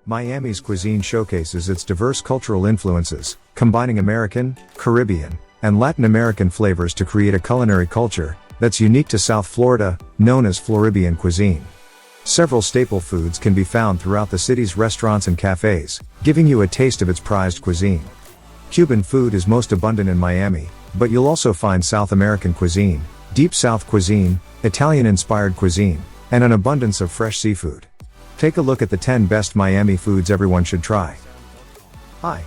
Miami's cuisine showcases its diverse cultural influences, combining American, Caribbean, and Latin American flavors to create a culinary culture that's unique to South Florida, known as Floribbean cuisine. Several staple foods can be found throughout the city's restaurants and cafés, giving you a taste of its prized cuisine. Cuban food is most abundant in Miami, but you'll also find South American cuisine, Deep South cuisine, Italian-inspired cuisine, and an abundance of fresh seafood. Take a look at the 10 best Miami foods everyone should try. Hi.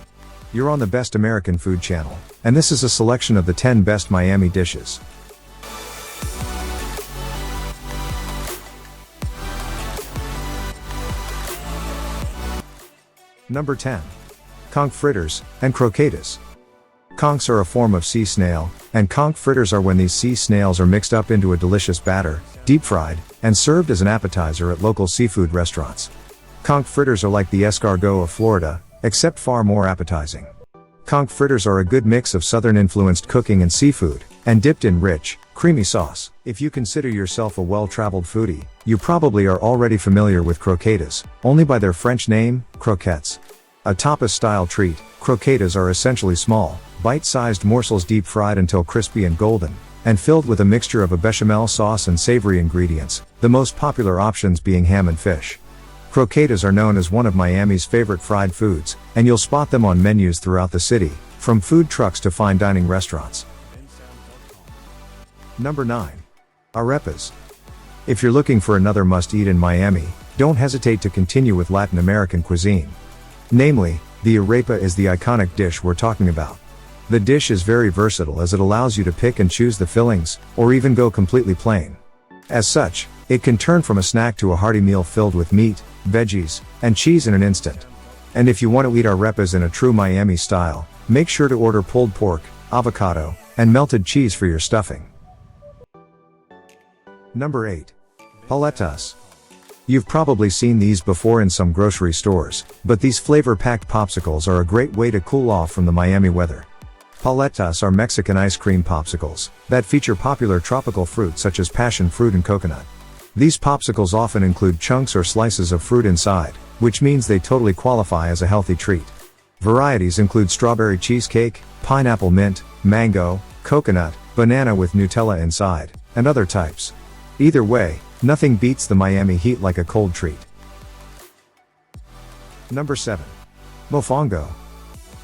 You're on the Best American Food channel, and this is a selection of the 10 best Miami dishes. Number 10. Conch fritters and croquetas. Conchs are a form of sea snail, and conch fritters are when these sea snails are mixed up into a delicious batter, deep-fried, and served as an appetizer at local seafood restaurants. Conch fritters are like the escargot of Florida, except far more appetizing. Conch fritters are a good mix of southern-influenced cooking and seafood, and dipped in rich, creamy sauce. If you consider yourself a well-traveled foodie, you probably are already familiar with croquetas, only by their French name, croquettes. A tapas-style treat, croquetas are essentially small, bite-sized morsels deep-fried until crispy and golden, and filled with a mixture of a bechamel sauce and savory ingredients, the most popular options being ham and fish. Croquetas are known as one of Miami's favorite fried foods, and you'll spot them on menus throughout the city, from food trucks to fine dining restaurants. Number 9. Arepas. If you're looking for another must-eat in Miami, don't hesitate to continue with Latin American cuisine. Namely, the arepa is the iconic dish we're talking about. The dish is very versatile as it allows you to pick and choose the fillings, or even go completely plain. As such, it can turn from a snack to a hearty meal filled with meat, veggies, and cheese in an instant. And if you want to eat arepas in a true Miami style, make sure to order pulled pork, avocado, and melted cheese for your stuffing. Number 8. Paletas. You've probably seen these before in some grocery stores, but these flavor-packed popsicles are a great way to cool off from the Miami weather. Paletas are Mexican ice cream popsicles that feature popular tropical fruits such as passion fruit and coconut. These popsicles often include chunks or slices of fruit inside, which means they totally qualify as a healthy treat. Varieties include strawberry cheesecake, pineapple mint, mango, coconut, banana with Nutella inside, and other types. Either way, nothing beats the Miami heat like a cold treat. Number 7. Mofongo.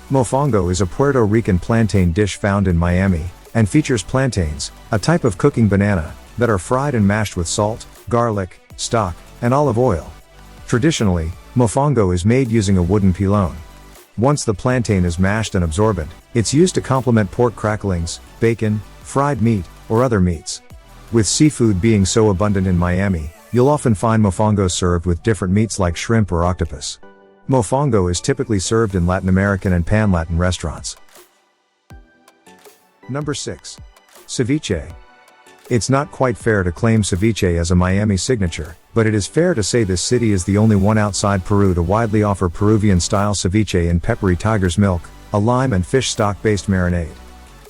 Mofongo is a Puerto Rican plantain dish found in Miami, and features plantains, a type of cooking banana, that are fried and mashed with salt, garlic, stock, and olive oil. Traditionally, mofongo is made using a wooden pilon. Once the plantain is mashed and absorbent, it's used to complement pork cracklings, bacon, fried meat, or other meats. With seafood being so abundant in Miami, you'll often find mofongo served with different meats like shrimp or octopus. Mofongo is typically served in Latin American and Pan-Latin restaurants. Number 6. Ceviche. It's not quite fair to claim ceviche as a Miami signature, but it is fair to say this city is the only one outside Peru to widely offer Peruvian-style ceviche in peppery tiger's milk, a lime and fish stock-based marinade.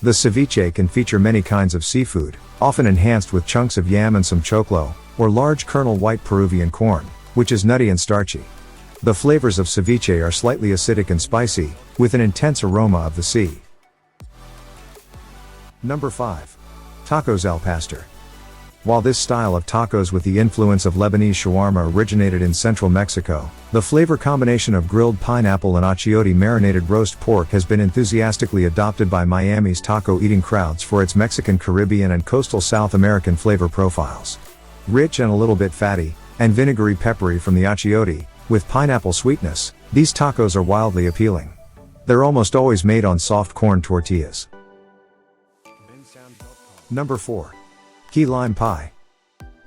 The ceviche can feature many kinds of seafood, often enhanced with chunks of yam and some choclo, or large kernel white Peruvian corn, which is nutty and starchy. The flavors of ceviche are slightly acidic and spicy, with an intense aroma of the sea. Number 5. Tacos al pastor. While this style of tacos with the influence of Lebanese shawarma originated in central Mexico, the flavor combination of grilled pineapple and achiote marinated roast pork has been enthusiastically adopted by Miami's taco-eating crowds for its Mexican Caribbean and coastal South American flavor profiles. Rich and a little bit fatty, and vinegary peppery from the achiote, with pineapple sweetness, these tacos are wildly appealing. They're almost always made on soft corn tortillas. Number 4. Key lime pie.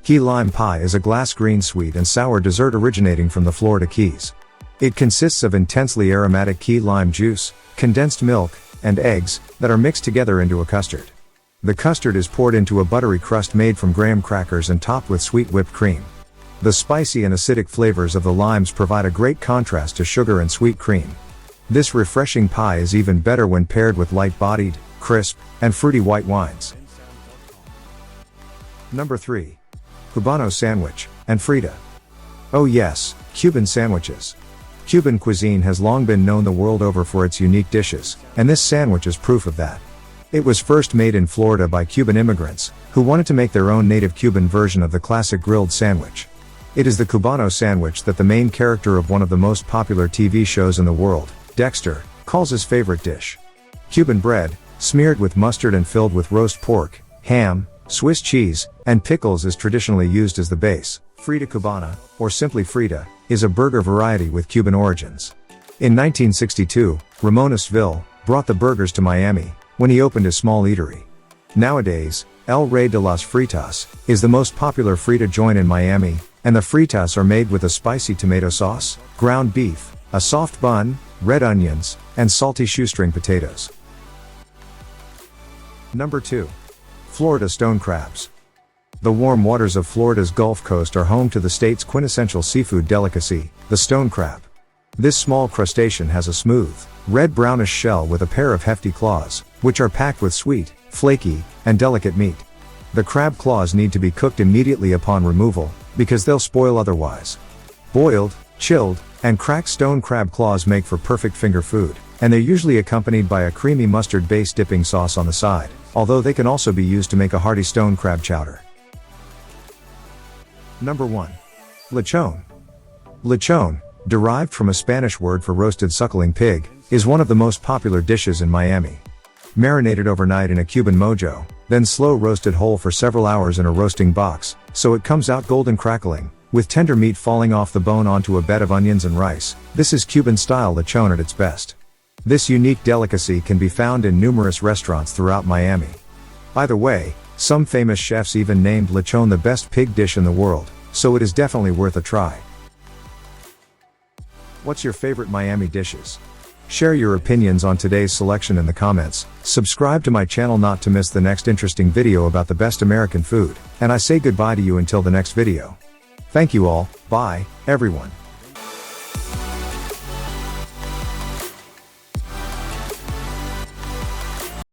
Key lime pie is a glass green sweet and sour dessert originating from the Florida Keys. It consists of intensely aromatic key lime juice, condensed milk, and eggs, that are mixed together into a custard. The custard is poured into a buttery crust made from graham crackers and topped with sweet whipped cream. The spicy and acidic flavors of the limes provide a great contrast to sugar and sweet cream. This refreshing pie is even better when paired with light-bodied, crisp, and fruity white wines. Number 3. Cubano sandwich, and Frita. Oh yes, Cuban sandwiches. Cuban cuisine has long been known the world over for its unique dishes, and this sandwich is proof of that. It was first made in Florida by Cuban immigrants, who wanted to make their own native Cuban version of the classic grilled sandwich. It is the Cubano sandwich that the main character of one of the most popular TV shows in the world, Dexter, calls his favorite dish. Cuban bread, smeared with mustard and filled with roast pork, ham, Swiss cheese, and pickles is traditionally used as the base. Frita Cubana, or simply Frita, is a burger variety with Cuban origins. In 1962, Ramon Esville brought the burgers to Miami, when he opened his small eatery. Nowadays, El Rey de las Fritas is the most popular Frita joint in Miami, and the fritas are made with a spicy tomato sauce, ground beef, a soft bun, red onions, and salty shoestring potatoes. Number 2. Florida stone crabs. The warm waters of Florida's Gulf Coast are home to the state's quintessential seafood delicacy, the stone crab. This small crustacean has a smooth, red-brownish shell with a pair of hefty claws, which are packed with sweet, flaky, and delicate meat. The crab claws need to be cooked immediately upon removal, because they'll spoil otherwise. Boiled, chilled, and cracked stone crab claws make for perfect finger food, and they're usually accompanied by a creamy mustard-based dipping sauce on the side, although they can also be used to make a hearty stone crab chowder. Number 1. Lechon. Lechon, derived from a Spanish word for roasted suckling pig, is one of the most popular dishes in Miami. Marinated overnight in a Cuban mojo, then slow roasted whole for several hours in a roasting box, so it comes out golden crackling, with tender meat falling off the bone onto a bed of onions and rice. This is Cuban-style lechon at its best. This unique delicacy can be found in numerous restaurants throughout Miami. By the way, some famous chefs even named lechon the best pig dish in the world, so it is definitely worth a try. What's your favorite Miami dishes? Share your opinions on today's selection in the comments, subscribe to my channel not to miss the next interesting video about the best American food, and I say goodbye to you until the next video. Thank you all, bye, everyone.